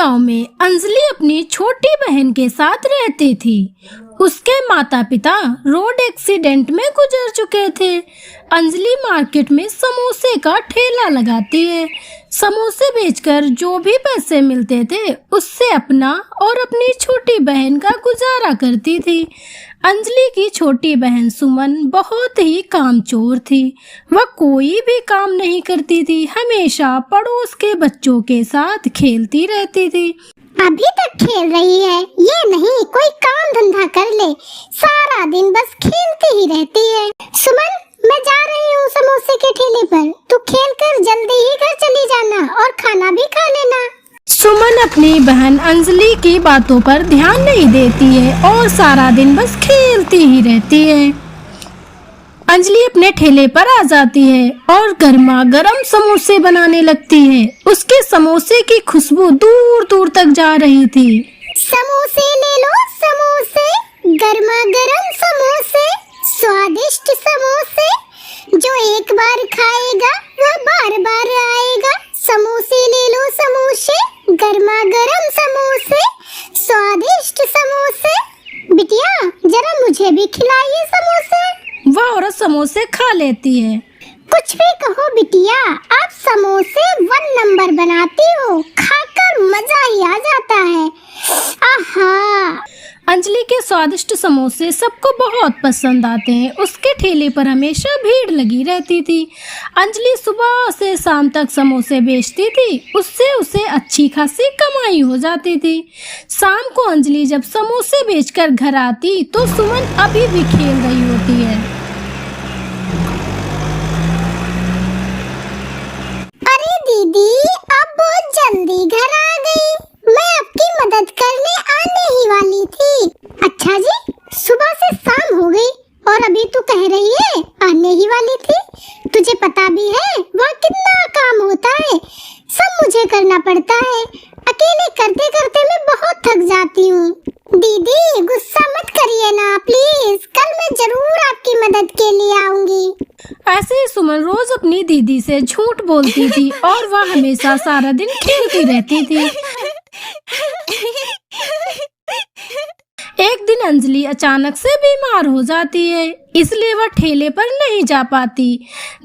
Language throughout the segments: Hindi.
गांव में अंजलि अपनी छोटी बहन के साथ रहती थी। उसके माता पिता रोड एक्सीडेंट में गुजर चुके थे। अंजलि मार्केट में समोसे का ठेला लगाती है। समोसे बेचकर जो भी पैसे मिलते थे उससे अपना और अपनी छोटी बहन का गुजारा करती थी। अंजलि की छोटी बहन सुमन बहुत ही कामचोर थी। वह कोई भी काम नहीं करती थी, हमेशा पड़ोस के बच्चों के साथ खेलती रहती थी। अभी तक खेल रही है, ये नहीं कोई काम धंधा कर ले, सारा दिन बस खेलती ही रहती है। सुमन, मैं जा रही हूँ समोसे के ठेले पर, तू खेल कर जल्दी ही घर चली जाना और खाना भी खा लेना। सुमन अपनी बहन अंजलि की बातों पर ध्यान नहीं देती है और सारा दिन बस खेलती ही रहती है। अंजलि अपने ठेले पर आ जाती है और गर्मा गर्म समोसे बनाने लगती है। उसके समोसे की खुशबू दूर दूर तक जा रही थी। समोसे ले लो समोसे, गर्मा गर्म समोसे, स्वादिष्ट समोसे, जो एक बार खाएगा वह बार बार आएगा। समोसे ले लो समोसे, गर्मा गर्म समोसे, स्वादिष्ट समोसे। बिटिया, जरा मुझे भी खिलाइए समोसे। वह औरत समोसे खा लेती है। कुछ भी कहो बिटिया, आप समोसे 1 नंबर बनाती हो, खाकर मजा ही आ जाता है। आहा! अंजलि के स्वादिष्ट समोसे सबको बहुत पसंद आते हैं। उसके ठेले पर हमेशा भीड़ लगी रहती थी। अंजलि सुबह से शाम तक समोसे बेचती थी, उससे उसे अच्छी खासी कमाई हो जाती थी। शाम को अंजलि जब समोसे बेचकर घर आती तो सुमन अभी भी खेल रही होती है। अरे दीदी, अब बहुत जल्दी घर आ गई, मैं आपकी मदद करने आने ही वाली थी। अच्छा जी, सुबह से शाम हो गई और अभी तू कह रही है आने ही वाली थी। तुझे पता भी है वह कितना काम होता है, सब मुझे करना पड़ता है। अकेले करते करते मैं बहुत थक जाती हूँ। दीदी गुस्सा मत करिए ना प्लीज, कल मैं जरूर आपकी मदद के लिए आऊंगी। ऐसे ही सुमन रोज अपनी दीदी से झूठ बोलती थी और वह हमेशा सारा दिन खेलती रहती थी। एक दिन अंजलि अचानक से बीमार हो जाती है, इसलिए वह ठेले पर नहीं जा पाती।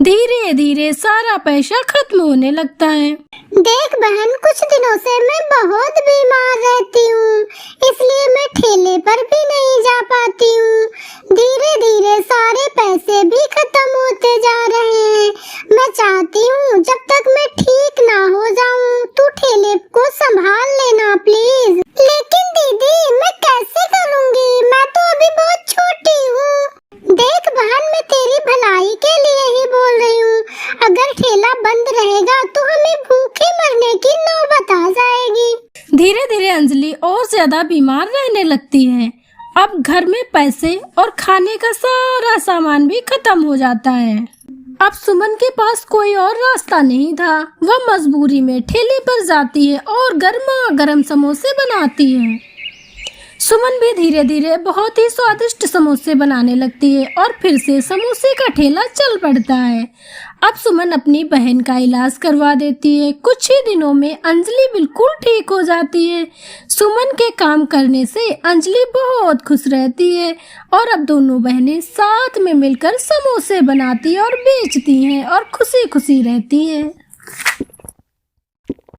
धीरे धीरे सारा पैसा खत्म होने लगता है। देख बहन, कुछ दिनों से मैं बहुत बीमार रहती हूँ, इसलिए मैं ठेले पर भी नहीं जा पाती हूँ। धीरे धीरे सारे पैसे भी खत्म होते जा रहे हैं। मैं चाहती हूँ जब तक मैं ठीक ना हो जाऊँ तू ठेले को संभाल लेना प्लीज। लेकिन दीदी मैं कैसे करूँगी, मैं तो अभी बहुत छोटी हूँ। देख बहन, मैं तेरी भलाई के लिए ही बोल रही हूँ, अगर ठेला बंद रहेगा तो हमें भूखे मरने की नौबत आ जाएगी। धीरे धीरे अंजलि और ज्यादा बीमार रहने लगती है। अब घर में पैसे और खाने का सारा सामान भी खत्म हो जाता है। अब सुमन के पास कोई और रास्ता नहीं था। वह मजबूरी में ठेले पर जाती है और गर्मा गर्म समोसे बनाती है। सुमन भी धीरे धीरे बहुत ही स्वादिष्ट समोसे बनाने लगती है और फिर से समोसे का ठेला चल पड़ता है। अब सुमन अपनी बहन का इलाज करवा देती है। कुछ ही दिनों में अंजलि बिल्कुल ठीक हो जाती है। सुमन के काम करने से अंजलि बहुत खुश रहती है और अब दोनों बहनें साथ में मिलकर समोसे बनाती और बेचती हैं और खुशी खुशी रहती है।